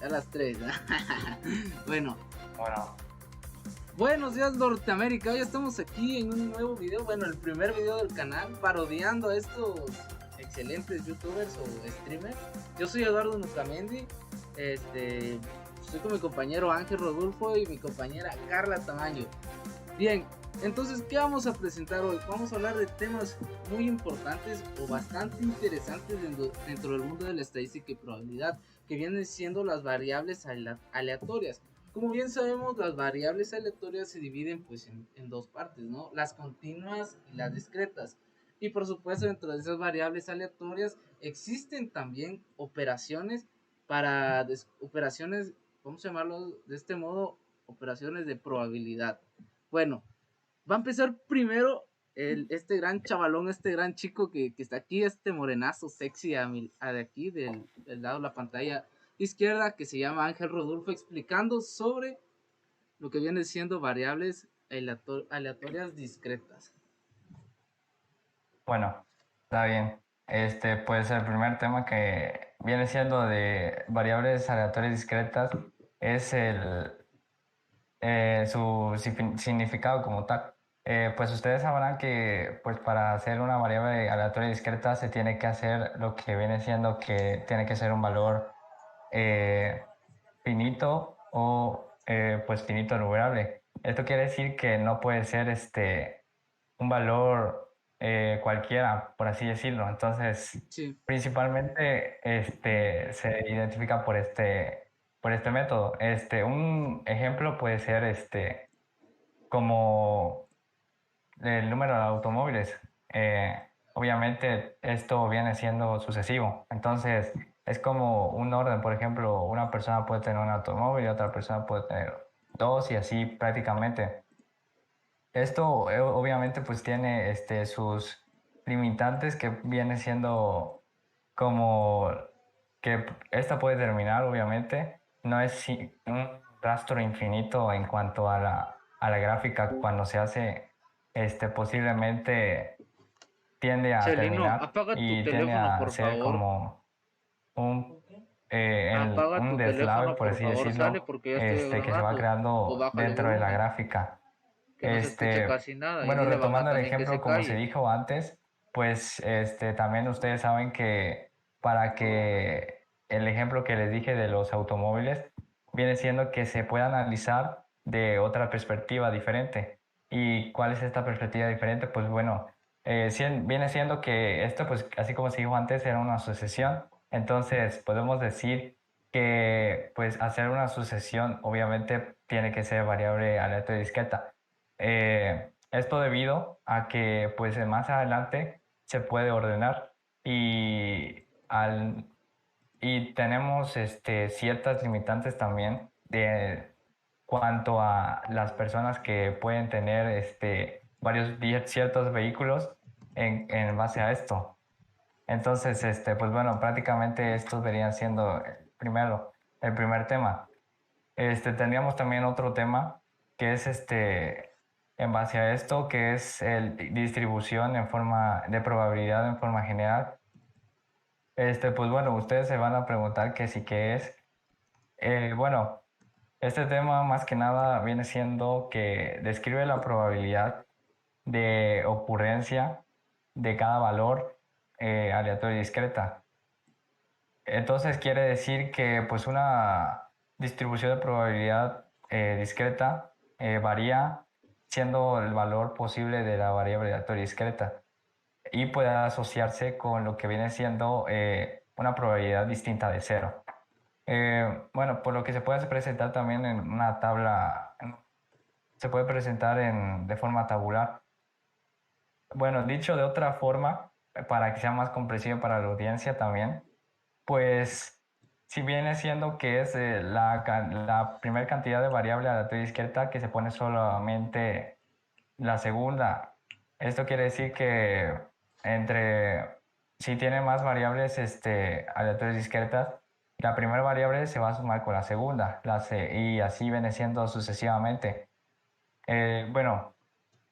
A las 3. Bueno. Bueno, Buenos días Norteamérica, hoy estamos aquí en un nuevo video, bueno, el primer video del canal, parodiando a estos excelentes youtubers o streamers. Yo soy Eduardo Nucamendi, estoy con mi compañero Ángel Rodulfo y mi compañera Carla Tamaño. Bien, entonces, ¿qué vamos a presentar hoy? Vamos a hablar de temas muy importantes o bastante interesantes dentro del mundo de la estadística y probabilidad, que vienen siendo las variables aleatorias. Como bien sabemos, las variables aleatorias se dividen pues en dos partes, ¿no? Las continuas y las discretas. Y por supuesto, dentro de esas variables aleatorias existen también operaciones operaciones, vamos a llamarlo de este modo, operaciones de probabilidad. Bueno, va a empezar primero este gran chavalón, este gran chico que está aquí, este morenazo sexy de aquí, del lado de la pantalla izquierda, que se llama Ángel Rodulfo, explicando sobre lo que viene siendo variables aleatorias discretas. bueno, está bien. Pues el primer tema que viene siendo de variables aleatorias discretas es su significado como tal. Pues ustedes sabrán que pues para hacer una variable aleatoria discreta se tiene que hacer lo que viene siendo que tiene que ser un valor eh, finito o pues finito numerable. Esto quiere decir que no puede ser un valor cualquiera, por así decirlo. Entonces, Sí, principalmente se identifica por este método. Un ejemplo puede ser como el número de automóviles. Obviamente esto viene siendo sucesivo. Entonces, es como un orden. Por ejemplo, una persona puede tener un automóvil y otra persona puede tener dos y así prácticamente. Esto obviamente pues tiene sus limitantes que viene siendo como que esta puede terminar obviamente. No es un rastro infinito en cuanto a a la gráfica cuando se hace, posiblemente tiende a Chelino, terminar apaga tu y tiende teléfono, a por ser favor. como un, Apaga un tu deslave, teléfono, por por así favor, sale decirlo, porque ya estoy que se va grabando. O creando bájale dentro de la volumen, gráfica. que no se escuche casi nada. Y Bueno, dile a mamá retomando el también que ejemplo, se como se calle. dijo antes, pues también ustedes saben que para que el ejemplo que les dije de los automóviles viene siendo que se pueda analizar de otra perspectiva diferente. ¿Y cuál es esta perspectiva diferente? Pues bueno, viene siendo que esto, pues así como se dijo antes, era una sucesión. Entonces podemos decir que pues hacer una sucesión obviamente tiene que ser variable aleatoria discreta. Esto debido a que pues más adelante se puede ordenar y, y tenemos ciertas limitantes también de cuanto a las personas que pueden tener ciertos vehículos en base a esto. Entonces, pues bueno, prácticamente estos verían siendo primero el primer tema. Tendríamos también otro tema que es en base a esto, que es el distribución en forma de probabilidad en forma general. Pues bueno, ustedes se van a preguntar que sí que es. Bueno, este tema más que nada viene siendo que describe la probabilidad de ocurrencia de cada valor aleatorio y discreta. Entonces quiere decir que pues una distribución de probabilidad discreta varía siendo el valor posible de la variable aleatoria discreta y puede asociarse con lo que viene siendo una probabilidad distinta de cero. Bueno, por lo que se puede presentar también en una tabla, se puede presentar de forma tabular. Bueno, dicho de otra forma, para que sea más comprensible para la audiencia también, pues si viene siendo que es la primera cantidad de variable aleatoria discreta que se pone solamente la segunda. Esto quiere decir que entre, si tiene más variables aleatorias discretas, la primera variable se va a sumar con la segunda, y así viene siendo sucesivamente. Bueno,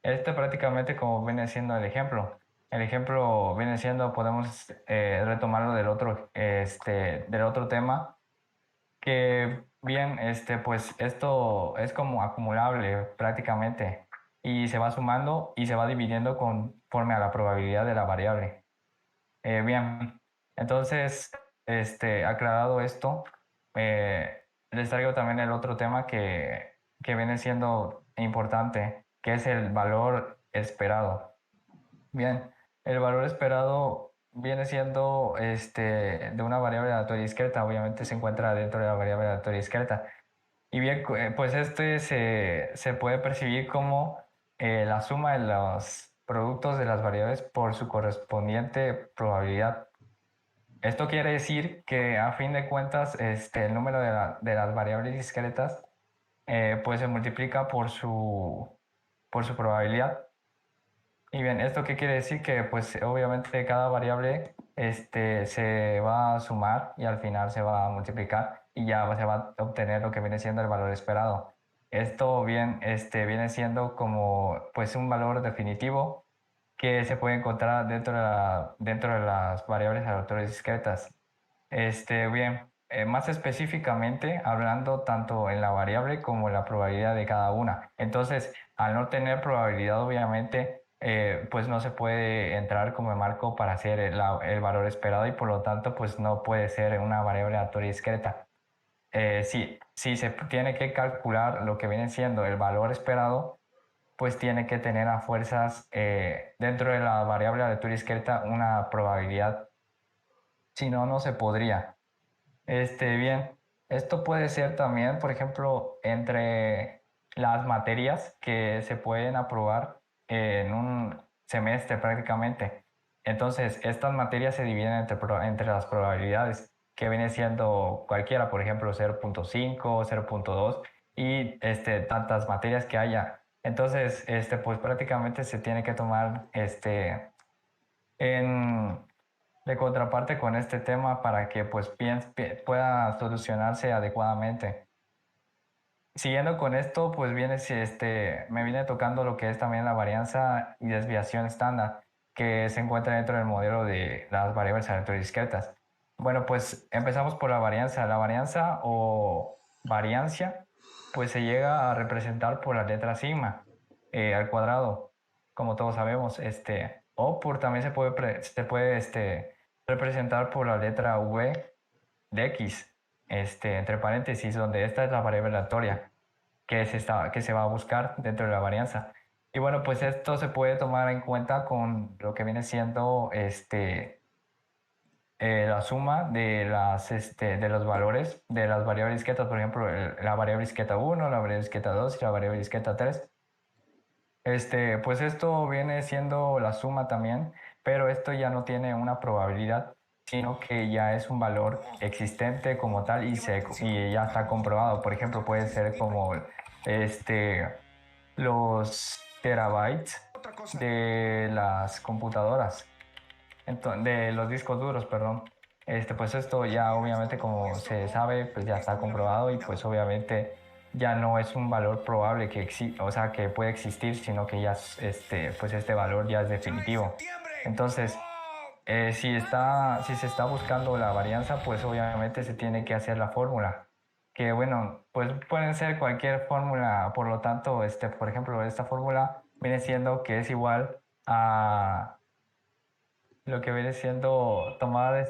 este prácticamente como viene siendo el ejemplo. El ejemplo viene siendo, podemos retomarlo del otro tema, que bien, pues esto es como acumulable prácticamente y se va sumando y se va dividiendo conforme a la probabilidad de la variable. Bien, entonces, aclarado esto, les traigo también el otro tema que viene siendo importante, que es el valor esperado. Bien, el valor esperado viene siendo de una variable aleatoria discreta, obviamente se encuentra dentro de la variable aleatoria discreta. Y bien, pues se puede percibir como la suma de los productos de las variables por su correspondiente probabilidad. Esto quiere decir que a fin de cuentas el número de las variables discretas pues se multiplica por su probabilidad. Y bien, ¿esto qué quiere decir? Que pues obviamente cada variable se va a sumar y al final se va a multiplicar y ya se va a obtener lo que viene siendo el valor esperado. Esto bien, viene siendo como pues un valor definitivo que se puede encontrar dentro de las variables aleatorias discretas. Bien, más específicamente hablando tanto en la variable como en la probabilidad de cada una. Entonces, al no tener probabilidad, obviamente, pues no se puede entrar como marco para hacer el valor esperado y por lo tanto, pues no puede ser una variable aleatoria discreta. Si se tiene que calcular lo que viene siendo el valor esperado, pues tiene que tener a fuerzas dentro de la variable aleatoria discreta una probabilidad. Si no, no se podría. Bien, esto puede ser también, por ejemplo, entre las materias que se pueden aprobar en un semestre prácticamente. Entonces, estas materias se dividen entre las probabilidades, que viene siendo cualquiera, por ejemplo, 0.5, 0.2 y tantas materias que haya. Entonces, pues prácticamente se tiene que tomar en de contraparte con este tema para que pues pueda solucionarse adecuadamente. Siguiendo con esto, pues me viene tocando lo que es también la varianza y desviación estándar que se encuentra dentro del modelo de las variables aleatorias discretas. Bueno, pues empezamos por la varianza. La varianza o variancia pues se llega a representar por la letra sigma al cuadrado, como todos sabemos, o por también se puede representar por la letra v de x, entre paréntesis, donde esta es la variable aleatoria que se va a buscar dentro de la varianza. Y bueno, pues esto se puede tomar en cuenta con lo que viene siendo la suma de los valores de las variables discretas, por ejemplo, la variable discreta 1, la variable discreta 2 y la variable discreta 3. Pues esto viene siendo la suma también, pero esto ya no tiene una probabilidad, sino que ya es un valor existente como tal y ya está comprobado. Por ejemplo, puede ser como los terabytes de las computadoras, de los discos duros, perdón. Pues esto ya obviamente como se sabe, pues ya está comprobado y pues obviamente ya no es un valor probable o sea, que puede existir, sino que ya pues este valor ya es definitivo. Entonces, si se está buscando la varianza, pues obviamente se tiene que hacer la fórmula. Que bueno, pues pueden ser cualquier fórmula, por lo tanto, por ejemplo, esta fórmula viene siendo que es igual a lo que viene siendo tomar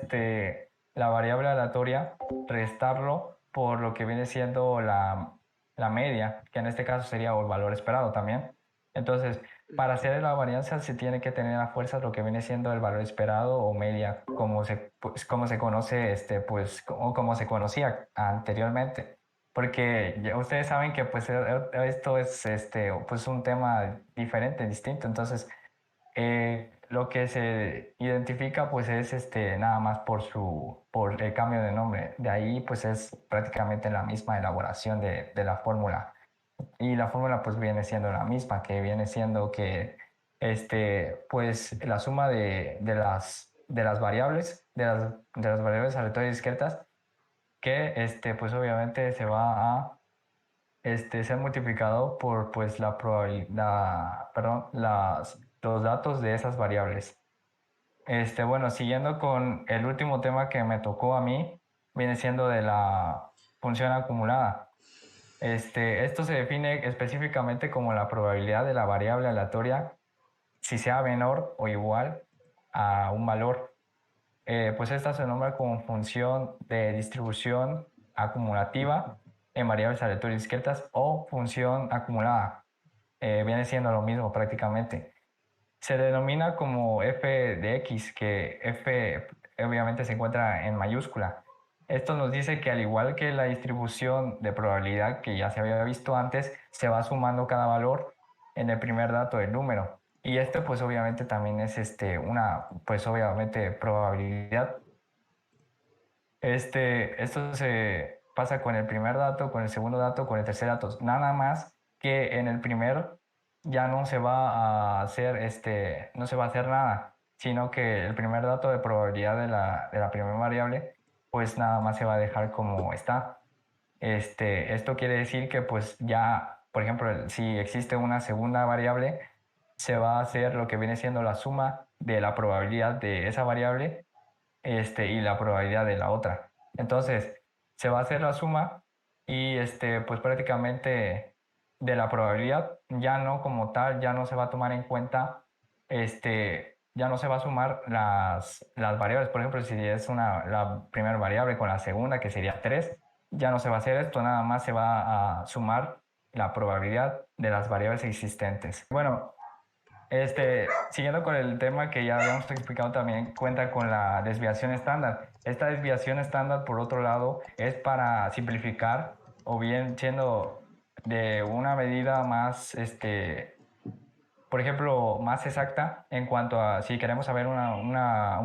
la variable aleatoria, restarlo por lo que viene siendo la media, que en este caso sería el valor esperado también. Entonces, para hacer la varianza se tiene que tener a fuerza lo que viene siendo el valor esperado o media, como se conoce, o como se conocía anteriormente. Porque ya ustedes saben que pues esto es pues un tema diferente, distinto. Entonces, lo que se identifica pues es nada más por el cambio de nombre. De ahí pues es prácticamente la misma elaboración de la fórmula. Y la fórmula pues viene siendo la misma, que viene siendo que pues la suma de las variables, de las variables aleatorias discretas, que pues obviamente se va a ser multiplicado por pues la probabilidad, perdón, los datos de esas variables. Bueno, siguiendo con el último tema que me tocó a mí, viene siendo de la función acumulada. Esto se define específicamente como la probabilidad de la variable aleatoria si sea menor o igual a un valor. Pues esta se nombra como función de distribución acumulativa en variables aleatorias discretas o función acumulada. Viene siendo lo mismo prácticamente. Se denomina como f de x, que f obviamente se encuentra en mayúscula. Esto nos dice que al igual que la distribución de probabilidad que ya se había visto antes, se va sumando cada valor en el primer dato del número. Y pues obviamente también es una, pues obviamente probabilidad. Esto se pasa con el primer dato, con el segundo dato, con el tercer dato. Nada más que en el primer ya no se va a hacer, no se va a hacer nada, sino que el primer dato de probabilidad de la primera variable, pues nada más se va a dejar como está. Esto quiere decir que pues ya, por ejemplo, si existe una segunda variable, se va a hacer lo que viene siendo la suma de la probabilidad de esa variable y la probabilidad de la otra. Entonces, se va a hacer la suma y pues prácticamente de la probabilidad ya no como tal, ya no se va a tomar en cuenta, ya no se va a sumar las variables. Por ejemplo, si es la primera variable con la segunda, que sería 3 ya no se va a hacer esto, nada más se va a sumar la probabilidad de las variables existentes. Bueno, siguiendo con el tema que ya habíamos explicado también, cuenta con la desviación estándar. Esta desviación estándar, por otro lado, es para simplificar o bien siendo de una medida más, por ejemplo, más exacta en cuanto a, si queremos saber un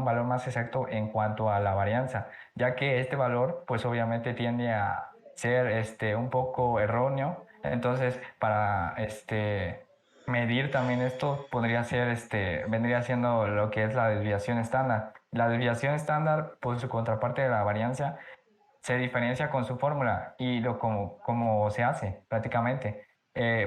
valor más exacto en cuanto a la varianza, ya que este valor, pues obviamente tiende a ser un poco erróneo. Entonces, para medir también esto, podría ser, vendría siendo lo que es la desviación estándar. La desviación estándar, por su contraparte de la varianza, se diferencia con su fórmula y como se hace prácticamente.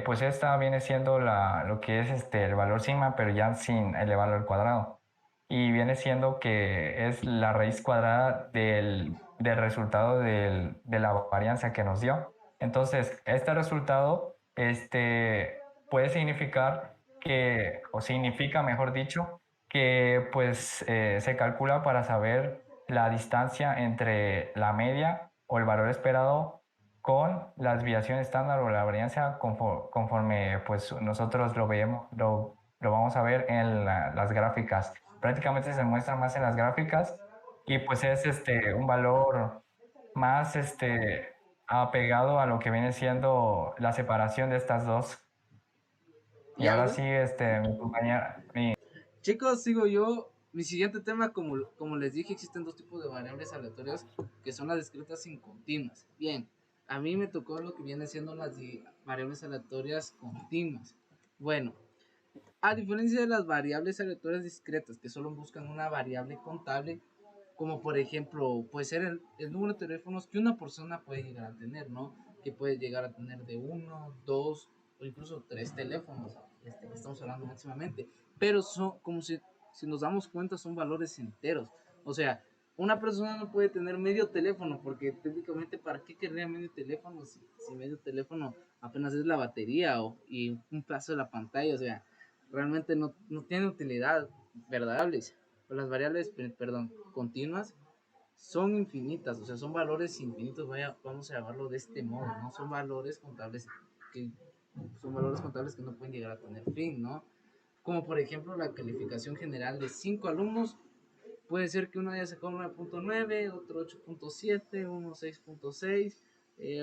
Pues esta viene siendo lo que es el valor sigma, pero ya sin elevarlo al cuadrado. Y viene siendo que es la raíz cuadrada del resultado de la varianza que nos dio. Entonces, este resultado puede significar que, o significa, mejor dicho, que pues se calcula para saber la distancia entre la media o el valor esperado con la desviación estándar o la varianza conforme pues nosotros lo vemos, lo vamos a ver en las gráficas. Prácticamente se muestra más en las gráficas y pues es un valor más apegado a lo que viene siendo la separación de estas dos. Y ¿Y ahora algo? sí, mi compañera, Chicos, sigo yo. Mi siguiente tema, como les dije, existen dos tipos de variables aleatorias que son las discretas y continuas. Bien, a mí me tocó lo que viene siendo las variables aleatorias continuas. Bueno, a diferencia de las variables aleatorias discretas que solo buscan una variable contable, como por ejemplo puede ser el número de teléfonos que una persona puede llegar a tener, ¿no? Que puede llegar a tener de uno, dos o incluso tres teléfonos, que estamos hablando máximamente, pero son como si nos damos cuenta son valores enteros, o sea, una persona no puede tener medio teléfono porque técnicamente para qué querría medio teléfono si medio teléfono apenas es la batería y un plazo de la pantalla, o sea, realmente no tiene utilidad verdables. Las variables, perdón, continuas son infinitas, o sea, son valores infinitos, vamos a llamarlo de este modo, ¿no? Que son valores contables que no pueden llegar a tener fin, ¿no? Como por ejemplo la calificación general de 5 alumnos, puede ser que uno haya sacado 9.9, otro 8.7, uno 6.6,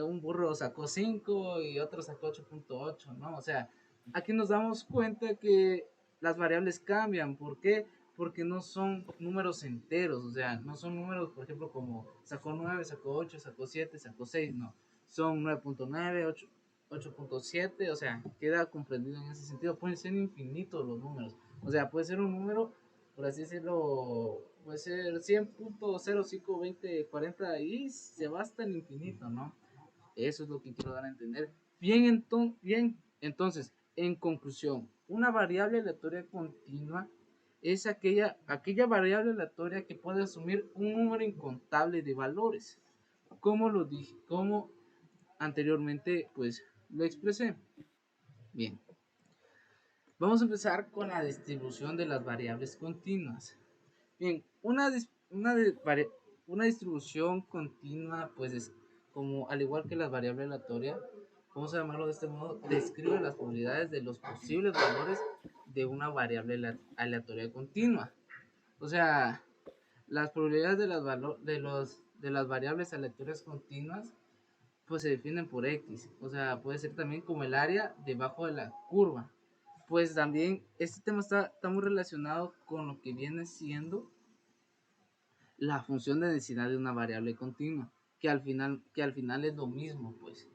un burro sacó 5 y otro sacó 8.8, ¿no? O sea, aquí nos damos cuenta que las variables cambian. ¿Por qué? Porque no son números enteros, o sea, no son números, por ejemplo, como sacó 9, sacó 8, sacó 7, sacó 6, no. Son 9.9, 8.7, o sea, queda comprendido en ese sentido. Pueden ser infinitos los números. O sea, puede ser un número, por así decirlo, puede ser 100.052040 y se va hasta el infinito, ¿no? Eso es lo que quiero dar a entender. Bien, entonces, en conclusión, una variable aleatoria continua es aquella variable aleatoria que puede asumir un número incontable de valores. como lo dije, como anteriormente pues lo expresé. Bien, vamos a empezar con la distribución de las variables continuas. Bien, una distribución continua, pues es como al igual que la variable aleatoria, vamos a llamarlo de este modo, describe las probabilidades de los posibles valores de una variable aleatoria continua. O sea, las probabilidades de las variables aleatorias continuas pues se definen por X. O sea, puede ser también como el área debajo de la curva. Pues también este tema está muy relacionado con lo que viene siendo la función de densidad de una variable continua, que al final es lo mismo, pues.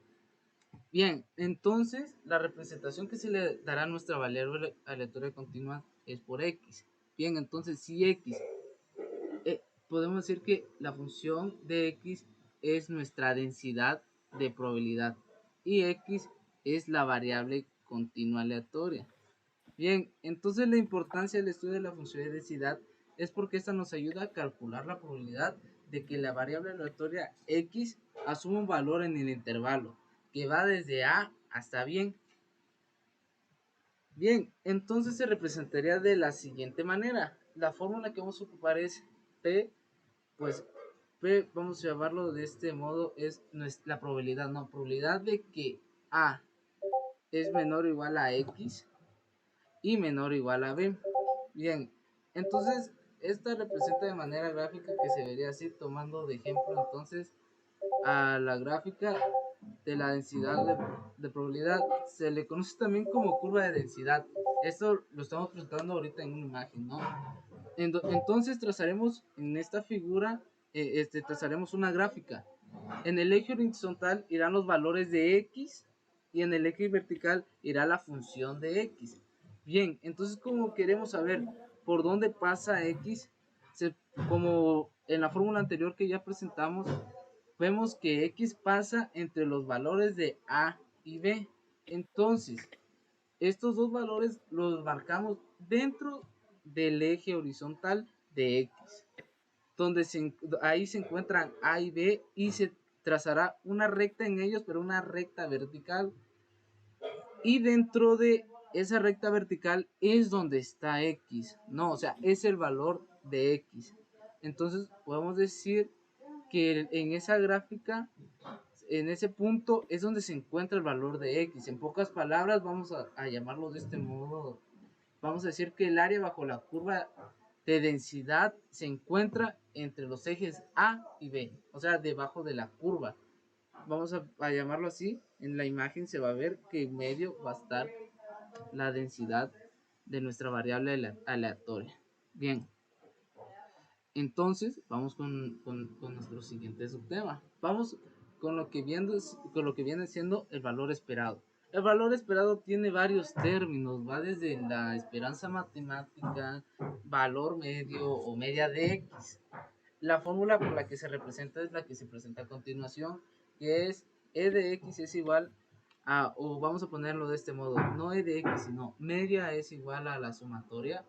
Bien, entonces la representación que se le dará a nuestra variable aleatoria continua es por X. Bien, entonces si X, podemos decir que la función de X es nuestra densidad de probabilidad y X es la variable continua aleatoria. Bien, entonces la importancia del estudio de la función de densidad es porque esta nos ayuda a calcular la probabilidad de que la variable aleatoria X asuma un valor en el intervalo que va desde A hasta bien. Bien, entonces se representaría de la siguiente manera. La fórmula que vamos a ocupar es P, pues P, vamos a llamarlo de este modo, es la probabilidad, no, probabilidad de que A es menor o igual a X y menor o igual a B. Bien, entonces esta representa de manera gráfica que se vería así, tomando de ejemplo entonces a la gráfica de la densidad de probabilidad. Se le conoce también como curva de densidad. Esto lo estamos presentando ahorita en una imagen, ¿no? Entonces trazaremos en esta figura, trazaremos una gráfica. En el eje horizontal irán los valores de X y en el eje vertical irá la función de X. Bien, entonces como queremos saber por dónde pasa X, como en la fórmula anterior que ya presentamos, vemos que X pasa entre los valores de A y B. Entonces, estos dos valores los marcamos dentro del eje horizontal de X, donde ahí se encuentran A y B y se trazará una recta en ellos, pero una recta vertical. Y dentro de esa recta vertical es donde está X, no, o sea, es el valor de X. Entonces podemos decir que en esa gráfica, en ese punto es donde se encuentra el valor de X. En pocas palabras vamos a llamarlo de este modo. Vamos a decir que el área bajo la curva de densidad se encuentra entre los ejes A y B, o sea, debajo de la curva. Vamos a llamarlo así. En la imagen se va a ver que en medio va a estar la densidad de nuestra variable aleatoria. Bien, entonces vamos con nuestro siguiente subtema. Vamos con lo que viene siendo el valor esperado. El valor esperado tiene varios términos, va desde la esperanza matemática, valor medio o media de X. La fórmula por la que se representa es la que se presenta a continuación, que es E de X es igual a, o vamos a ponerlo de este modo, no E de X, sino media es igual a la sumatoria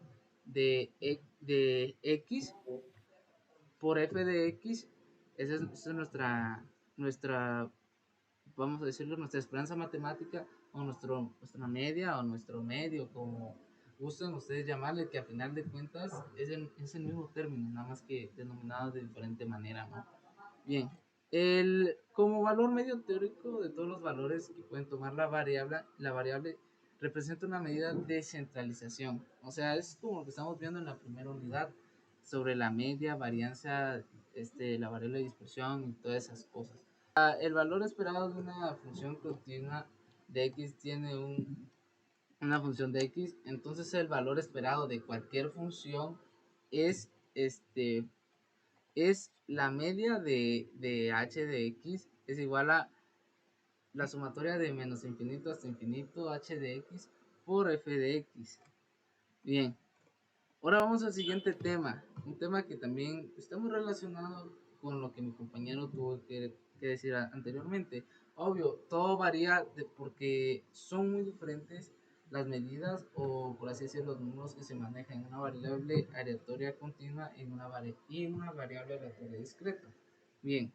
de X por F de X. Esa es nuestra, vamos a decirlo, nuestra esperanza matemática o nuestra media o nuestro medio, como gusten ustedes llamarle, que a final de cuentas es el mismo término, nada más que denominado de diferente manera, ¿no? Bien, como valor medio teórico de todos los valores que pueden tomar la variable representa una medida de centralización. O sea, es como lo que estamos viendo en la primera unidad sobre la media, varianza, la variable de dispersión y todas esas cosas. El valor esperado de una función continua de X tiene una función de X, entonces el valor esperado de cualquier función es es la media de h de x es igual a la sumatoria de menos infinito hasta infinito h de x por f de x. Bien, ahora vamos al siguiente tema, un tema que también está muy relacionado con lo que mi compañero tuvo que decir anteriormente. Obvio, todo varía porque son muy diferentes las medidas o por así decirlo los números que se manejan en una variable aleatoria continua y una variable aleatoria discreta. Bien,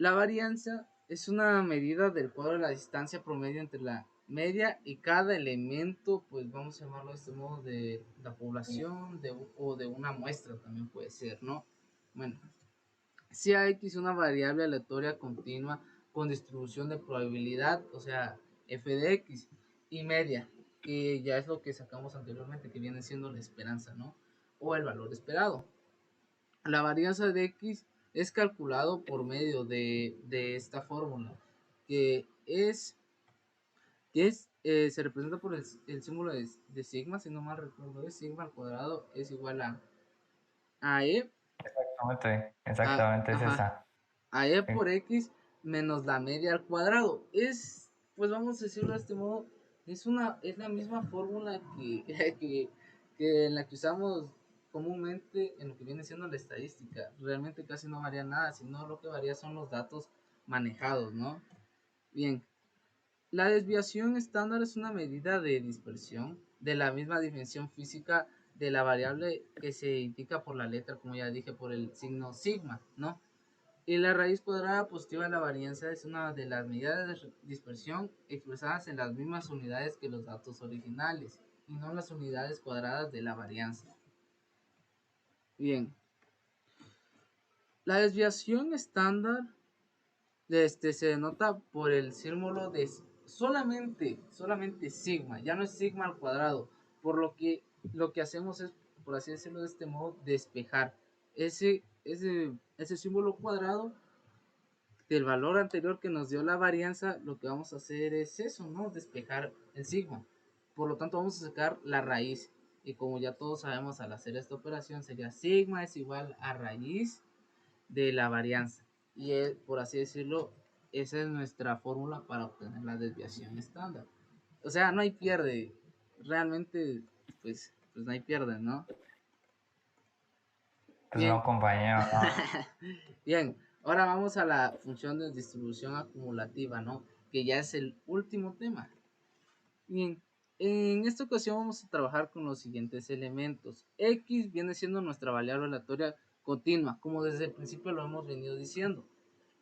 La varianza es una medida del cuadro de la distancia promedio entre la media y cada elemento, pues vamos a llamarlo de este modo, de la población o de una muestra también puede ser, ¿no? Bueno, si AX es una variable aleatoria continua con distribución de probabilidad, o sea, f de x, y media, que ya es lo que sacamos anteriormente, que viene siendo la esperanza, ¿no? O el valor esperado. La varianza de x es calculado por medio de esta fórmula, que es, se representa por el símbolo de sigma, si no mal recuerdo, es sigma al cuadrado es igual a e, Exactamente, a, exactamente es ajá, esa. a e Sí. por x menos la media al cuadrado. Es, pues vamos a decirlo de este modo, es la misma fórmula que en la que usamos comúnmente en lo que viene siendo la estadística. Realmente casi no varía nada, sino lo que varía son los datos manejados, ¿no? Bien, la desviación estándar es una medida de dispersión de la misma dimensión física de la variable que se indica por la letra, como ya dije, por el signo sigma, ¿no? Y la raíz cuadrada positiva de la varianza es una de las medidas de dispersión expresadas en las mismas unidades que los datos originales y no las unidades cuadradas de la varianza. Bien, la desviación estándar se denota por el símbolo de solamente sigma, ya no es sigma al cuadrado, por lo que hacemos es, por así decirlo de este modo, despejar ese símbolo cuadrado del valor anterior que nos dio la varianza. Lo que vamos a hacer es eso, ¿no? Despejar el sigma. Por lo tanto, vamos a sacar la raíz. Y como ya todos sabemos, al hacer esta operación sería sigma es igual a raíz de la varianza. Y por así decirlo, esa es nuestra fórmula para obtener la desviación estándar. O sea, no hay pierde. Realmente, pues no hay pierde, ¿no? Pues Bien. no, compañero, no. Bien, ahora vamos a la función de distribución acumulativa, ¿no? Que ya es el último tema. Bien, en esta ocasión vamos a trabajar con los siguientes elementos. X viene siendo nuestra variable aleatoria continua, como desde el principio lo hemos venido diciendo.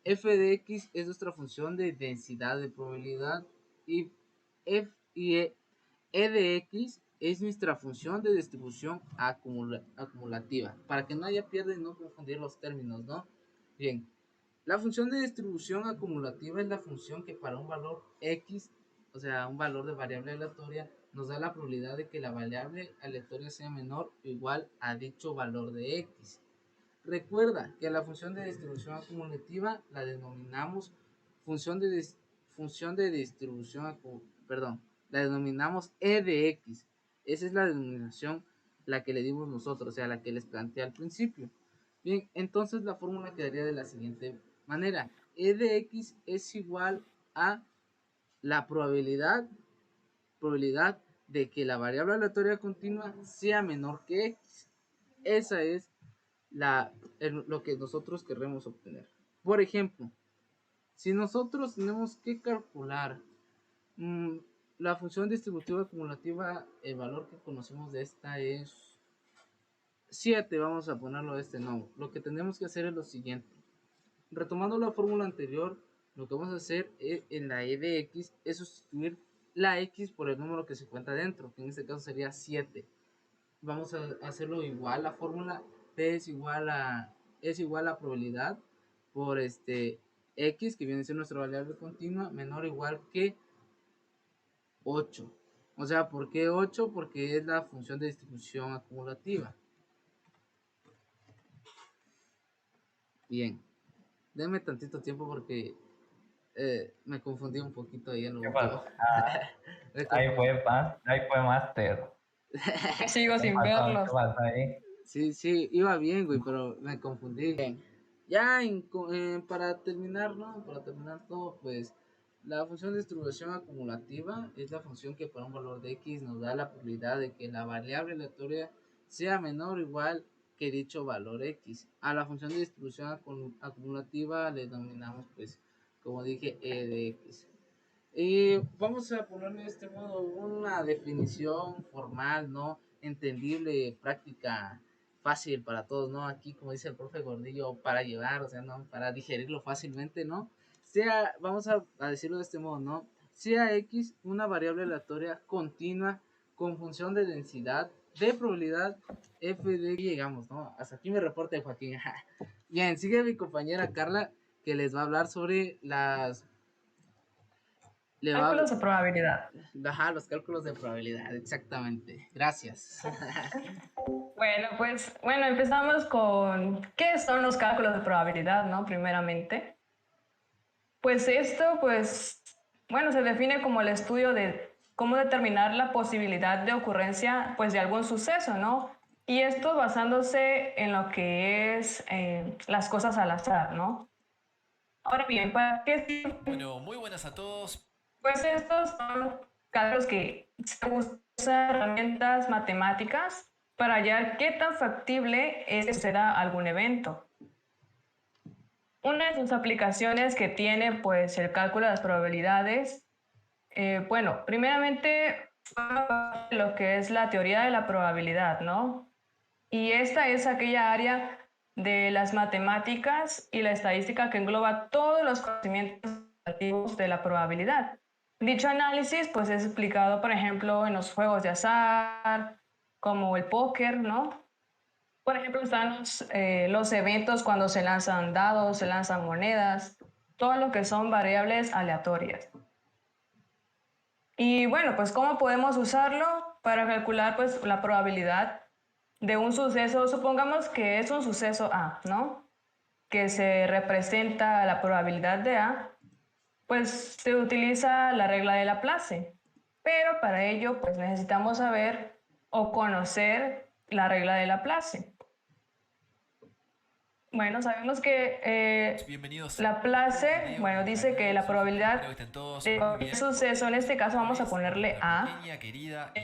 F de X es nuestra función de densidad de probabilidad y E de X es nuestra función de distribución acumulativa. Para que no haya pierde y no confundir los términos, ¿no? Bien, la función de distribución acumulativa es la función que para un valor X, o sea, un valor de variable aleatoria, nos da la probabilidad de que la variable aleatoria sea menor o igual a dicho valor de X. Recuerda que la función de distribución acumulativa la denominamos función de, función de distribución, perdón, la denominamos e de x. Esa es la denominación la que le dimos nosotros, o sea, la que les planteé al principio. Bien, entonces la fórmula quedaría de la siguiente manera. E de x es igual a la probabilidad de que la variable aleatoria continua sea menor que x. Esa es lo que nosotros queremos obtener. Por ejemplo, si nosotros tenemos que calcular la función distributiva acumulativa, el valor que conocemos de esta es 7, vamos a ponerlo de este nombre. Lo que tenemos que hacer es lo siguiente. Retomando la fórmula anterior, lo que vamos a hacer en la e de x es sustituir la x por el número que se cuenta dentro, que en este caso sería 7. Vamos a hacerlo igual, la fórmula P es igual a probabilidad por X, que viene a ser nuestra variable continua, menor o igual que 8. O sea, ¿por qué 8? Porque es la función de distribución acumulativa. Bien, denme tantito tiempo porque me confundí un poquito ahí en lo ¿Qué último. pasó? Ah, Me confundí. ahí fue máster. Sigo ¿Qué sin pasó? ¿Qué verlos. pasó ahí? Sí, sí, iba bien, güey, pero me confundí. Bien. Ya para terminar, ¿no? Para terminar todo, pues la función de distribución acumulativa es la función que para un valor de x nos da la probabilidad de que la variable aleatoria sea menor o igual que dicho valor x. A la función de distribución acumulativa le denominamos, pues, como dije, e de x. Y vamos a ponerle de este modo una definición formal, ¿no? Entendible, práctica fácil para todos, ¿no? Aquí, como dice el profe Gordillo, para llevar, o sea, ¿no? Para digerirlo fácilmente, ¿no? Sea, vamos a decirlo de este modo, ¿no? Sea X una variable aleatoria continua con función de densidad de probabilidad f de que llegamos, ¿no? Hasta aquí mi reporte, Joaquín. Bien, sigue mi compañera Carla, que les va a hablar sobre las... Cálculos de probabilidad. Ajá, los cálculos de probabilidad, exactamente. Gracias. Bueno, pues, empezamos con ¿qué son los cálculos de probabilidad, no? Primeramente. Pues esto, pues, se define como el estudio de cómo determinar la posibilidad de ocurrencia, pues, de algún suceso, ¿no? Y esto basándose en lo que es las cosas al azar, ¿no? Ahora bien, ¿para qué sirven? Bueno, muy buenas a todos. Pues estos son cálculos que se usan herramientas matemáticas para hallar qué tan factible es que suceda algún evento. Una de sus aplicaciones que tiene pues el cálculo de las probabilidades, primeramente lo que es la teoría de la probabilidad, ¿no? Y esta es aquella área de las matemáticas y la estadística que engloba todos los conocimientos relativos de la probabilidad. Dicho análisis pues es explicado, por ejemplo, en los juegos de azar, como el póker, ¿no? Por ejemplo, están los eventos cuando se lanzan dados, se lanzan monedas, todo lo que son variables aleatorias. Y bueno, pues ¿cómo podemos usarlo para calcular pues la probabilidad de un suceso? Supongamos que es un suceso A, ¿no? Que se representa la probabilidad de A, pues se utiliza la regla de Laplace. Pero para ello pues necesitamos saber o conocer la regla de Laplace. Bueno, sabemos que Laplace, dice que la probabilidad de cualquier suceso, en este caso vamos a ponerle A,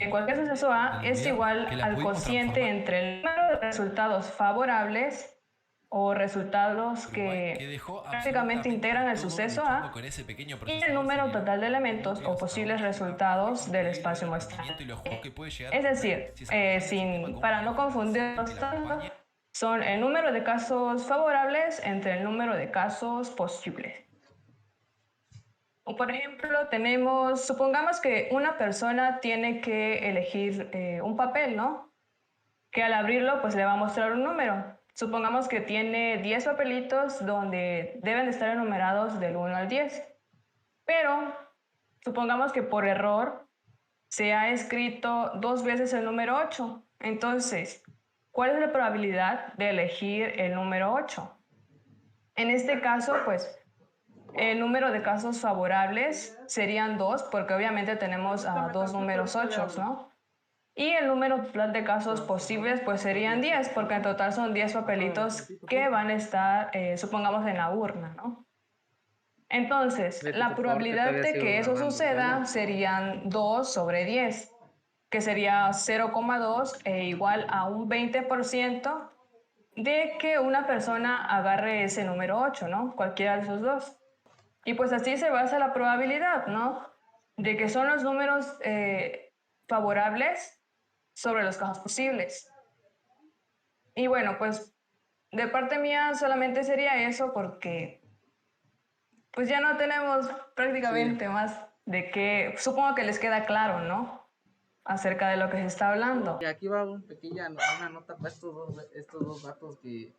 cualquier suceso A es igual al cociente entre el número de resultados favorables o resultados que prácticamente integran el suceso A y el número total de elementos o posibles resultados del espacio muestral. Es decir, para no confundirlos tanto, son el número de casos favorables entre el número de casos posibles. O por ejemplo, supongamos que una persona tiene que elegir un papel, ¿no? Que al abrirlo, pues le va a mostrar un número. Supongamos que tiene 10 papelitos donde deben de estar enumerados del 1 al 10. Pero supongamos que por error se ha escrito 2 veces el número 8. Entonces, ¿cuál es la probabilidad de elegir el número 8? En este caso, pues, el número de casos favorables serían 2, porque obviamente tenemos a 2 números 8, ¿no? Y el número total de casos posibles, pues, serían 10, porque en total son 10 papelitos que van a estar, supongamos, en la urna, ¿no? Entonces, la probabilidad de que eso suceda serían 2 sobre 10. Que sería 0,2 igual a un 20% de que una persona agarre ese número 8, ¿no? Cualquiera de esos dos. Y pues así se basa la probabilidad, ¿no? De que son los números favorables sobre los casos posibles. Y bueno, pues de parte mía solamente sería eso porque pues ya no tenemos prácticamente más de que, supongo que les queda claro, ¿no? Acerca de lo que se está hablando. Y aquí va una nota para estos dos vatos que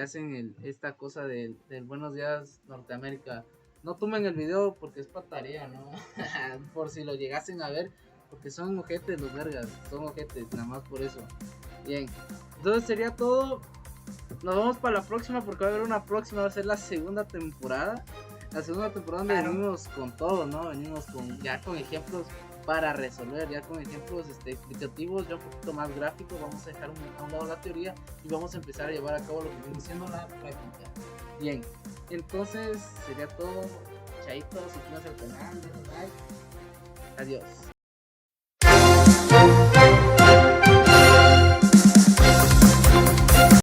hacen esta cosa del Buenos Días Norteamérica. No tomen el video porque es para tarea, ¿no? Por si lo llegasen a ver, porque son ojetes los vergas, son ojetes, nada más por eso. Bien, entonces sería todo. Nos vemos para la próxima porque va a haber una próxima, va a ser la segunda temporada. La segunda temporada donde venimos con todo, ¿no? Venimos con ejemplos para resolver, ya con ejemplos explicativos, ya un poquito más gráficos. Vamos a dejar a un lado la teoría y vamos a empezar a llevar a cabo lo que viene siendo la práctica. Bien, entonces sería todo. Chaito, suscríbanse al canal, denle like. Adiós.